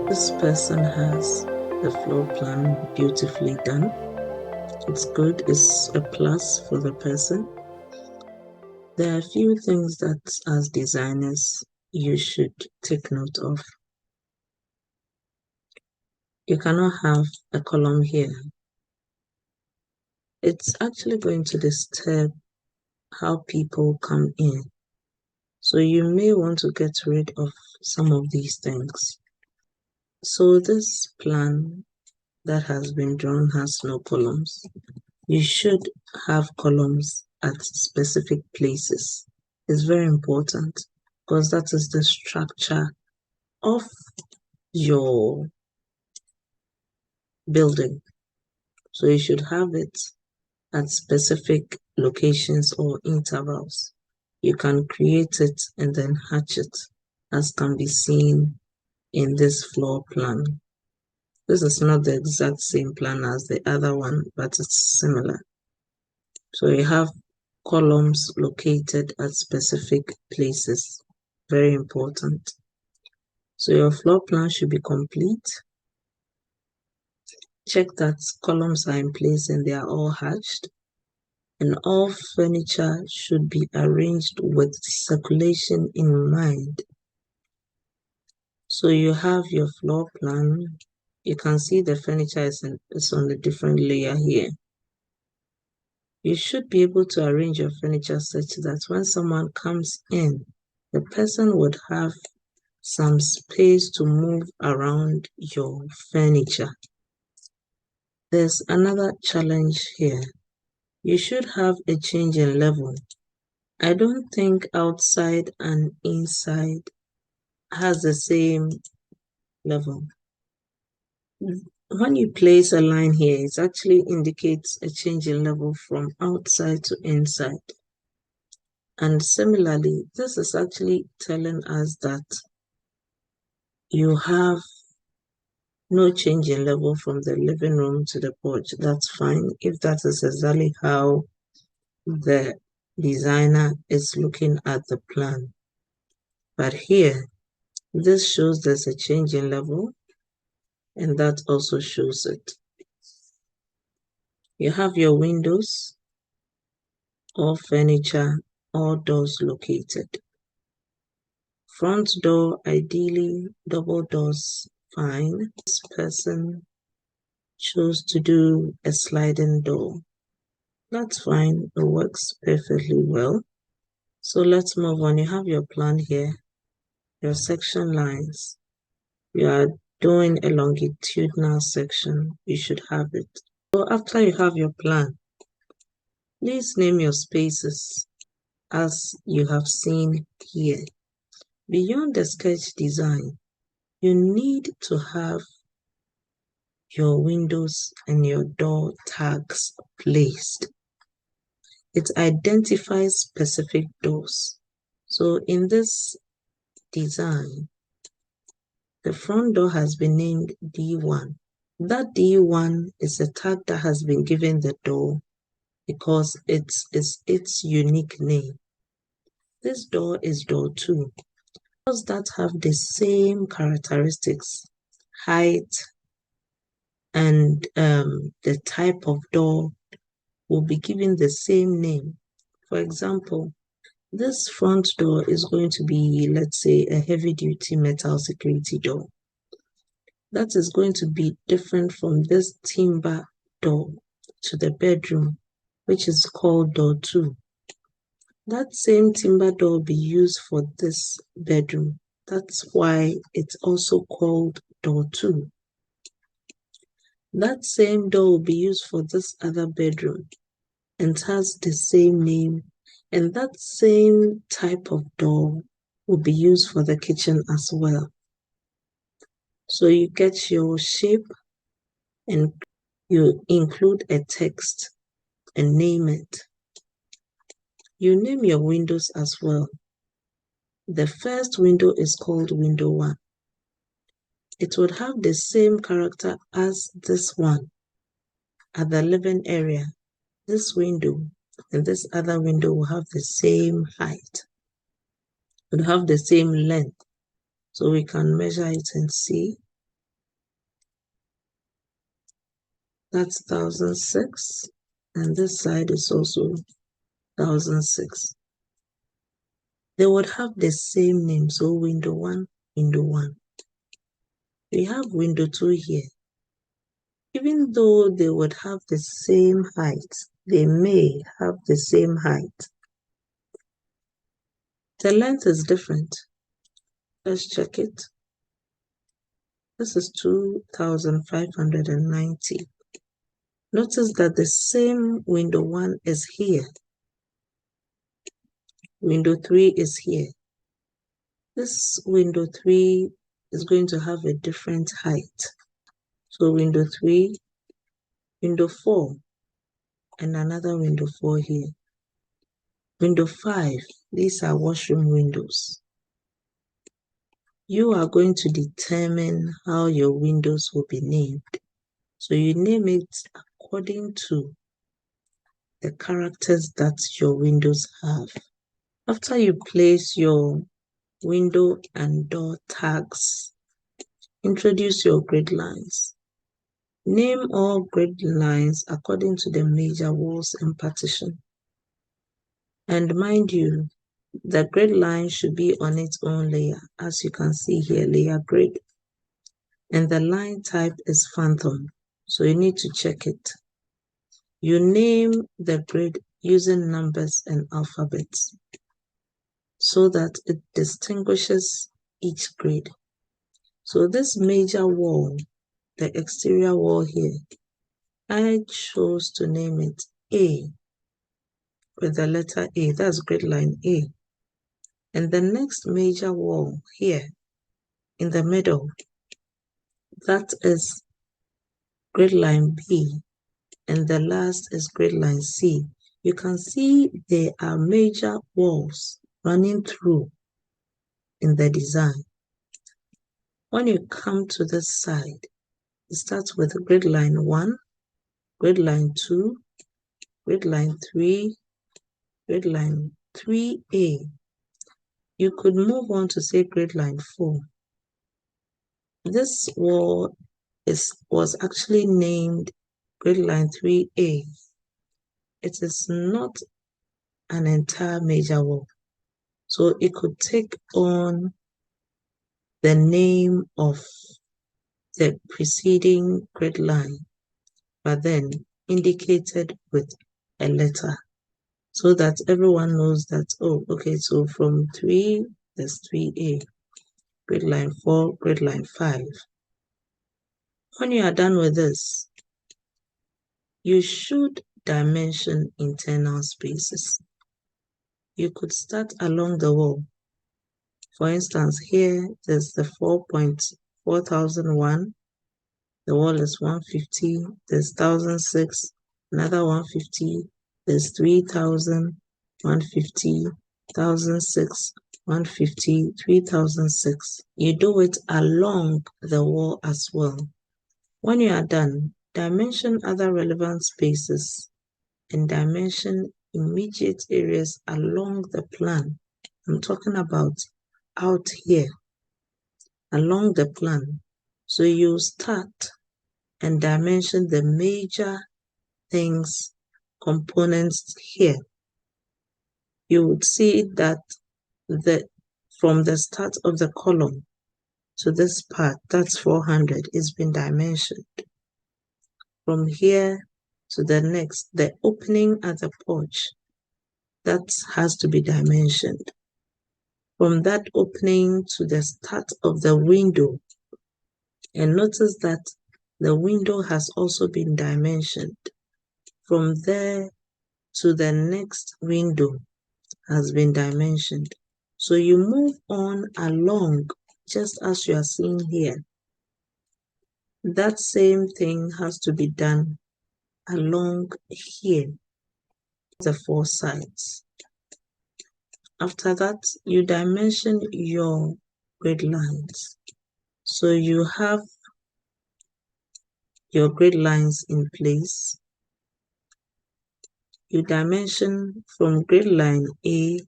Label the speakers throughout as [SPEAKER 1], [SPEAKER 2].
[SPEAKER 1] This person has the floor plan beautifully done. It's good, it's a plus for the person. There are a few things that as designers you should take note of. You cannot have a column here. It's actually going to disturb how people come in. So you may want to get rid of some of these things. So this plan that has been drawn has no columns. You should have columns at specific places. It's very important because that is the structure of your building. So you should have it at specific locations or intervals. You can create it and then hatch it, as can be seen in this floor plan. This is not the exact same plan as the other one, but it's similar. So you have columns located at specific places. Very important. So your floor plan should be complete. Check that columns are in place and they are all hatched. And all furniture should be arranged with circulation in mind. So you have your floor plan. You can see the furniture is on a different layer here. You should be able to arrange your furniture such that when someone comes in, the person would have some space to move around your furniture. There's another challenge here. You should have a change in level. I don't think outside and inside has the same level. When you place a line here, it actually indicates a change in level from outside to inside. And similarly, this is actually telling us that you have no change in level from the living room to the porch. That's fine if that is exactly how the designer is looking at the plan. But here, this shows there's a change in level, and that also shows it. You have your windows, all furniture, all doors located. Front door, ideally, double doors, fine. This person chose to do a sliding door. That's fine, it works perfectly well. So let's move on. You have your plan here, your section lines. You are doing a longitudinal section, you should have it. So after you have your plan, please name your spaces as you have seen here. Beyond the sketch design, you need to have your windows and your door tags placed. It identifies specific doors. So in this design, the front door has been named D1. That D1 is a tag that has been given the door because it's its unique name. This door is door 2. Doors that have the same characteristics, height, and the type of door will be given the same name. For example, this front door is going to be, let's say, a heavy-duty metal security door. That is going to be different from this timber door to the bedroom, which is called door 2. That same timber door will be used for this bedroom. That's why it's also called door 2. That same door will be used for this other bedroom and has the same name. And that same type of door will be used for the kitchen as well. So you get your shape and you include a text and name it. You name your windows as well. The first window is called window 1. It would have the same character as this one at the living area. This window and this other window will have the same height. It will have the same length. So we can measure it and see That's 1006. And this side is also 1006. They would have the same name. So window 1, window 1. We have window 2 here. Even though they would have the same height, they may have the same height. The length is different. Let's check it. This is 2590. Notice that the same window 1 is here. Window 3 is here. This window 3 is going to have a different height. So window 3, window 4, and another window 4 here. Window 5, these are washroom windows. You are going to determine how your windows will be named. So you name it according to the characters that your windows have. After you place your window and door tags, introduce your grid lines. Name all grid lines according to the major walls and partition. And mind you, the grid line should be on its own layer, as you can see here, layer grid. And the line type is phantom, so you need to check it. You name the grid using numbers and alphabets so that it distinguishes each grid. So this major wall, the exterior wall here, I chose to name it A with the letter A. That's grid line A. And the next major wall here in the middle, that is grid line B. And the last is grid line C. You can see there are major walls running through in the design. When you come to this side, it starts with grid line 1, grid line 2, grid line 3, grid line 3A. You could move on to say grid line 4. This wall was actually named grid line 3A. It is not an entire major wall. So it could take on the name of the preceding grid line, but then indicated with a letter so that everyone knows that, oh, okay, so from 3, there's 3A, grid line 4, grid line 5. When you are done with this, you should dimension internal spaces. You could start along the wall. For instance, here there's the 4.4001. The wall is 150. There's 1006. Another 150. There's 3000. 150. 1006. 150. 3006. You do it along the wall as well. When you are done, dimension other relevant spaces and dimension immediate areas along the plan. I'm talking about out here, along the plan. So you start and dimension the major things, components here. You would see that from the start of the column to this part, that's 400, is been dimensioned. From here to the next, the opening at the porch, that has to be dimensioned. From that opening to the start of the window, and notice that the window has also been dimensioned. From there to the next window has been dimensioned. So you move on along just as you are seeing here. That same thing has to be done along here, the 4 sides. After that, you dimension your grid lines. So you have your grid lines in place. You dimension from grid line A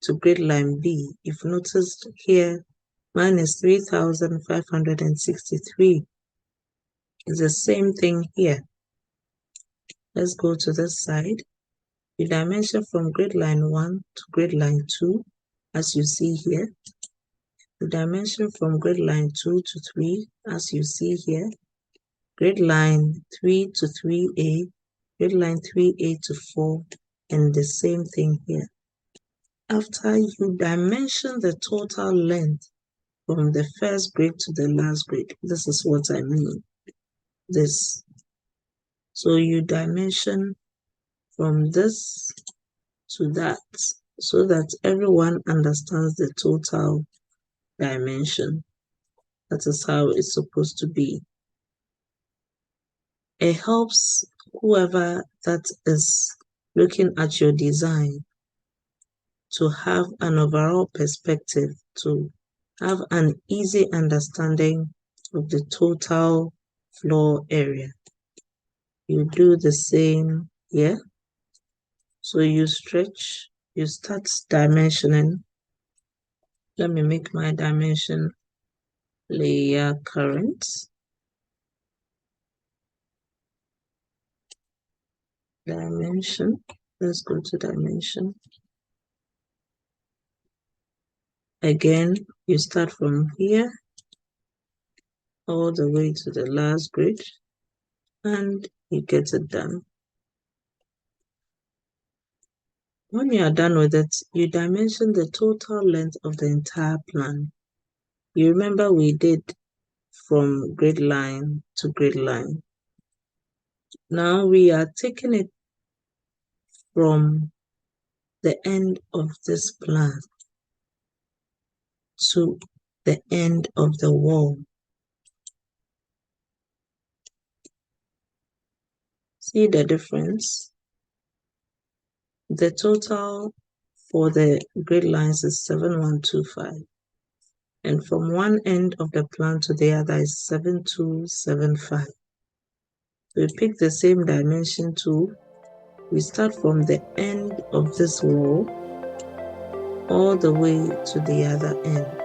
[SPEAKER 1] to grid line B. You've noticed here, mine is 3563. It's the same thing here. Let's go to this side. You dimension from grid line 1 to grid line 2, as you see here. You dimension from grid line 2 to 3, as you see here. Grid line 3 to 3A, grid line 3A to 4, and the same thing here. After you dimension the total length from the first grid to the last grid, this is what I mean. This. So you dimension from this to that so that everyone understands the total dimension. That is how it's supposed to be. It helps whoever that is looking at your design to have an overall perspective, to have an easy understanding of the total floor area. You do the same here. So you stretch, you start dimensioning. Let me make my dimension layer current. Dimension. Let's go to dimension. Again, you start from here all the way to the last grid and you get it done. When you are done with it, you dimension the total length of the entire plan. You remember we did from grid line to grid line. Now we are taking it from the end of this plan to the end of the wall. See the difference? The total for the grid lines is 7125. And from one end of the plan to the other is 7275. We pick the same dimension tool. We start from the end of this wall all the way to the other end.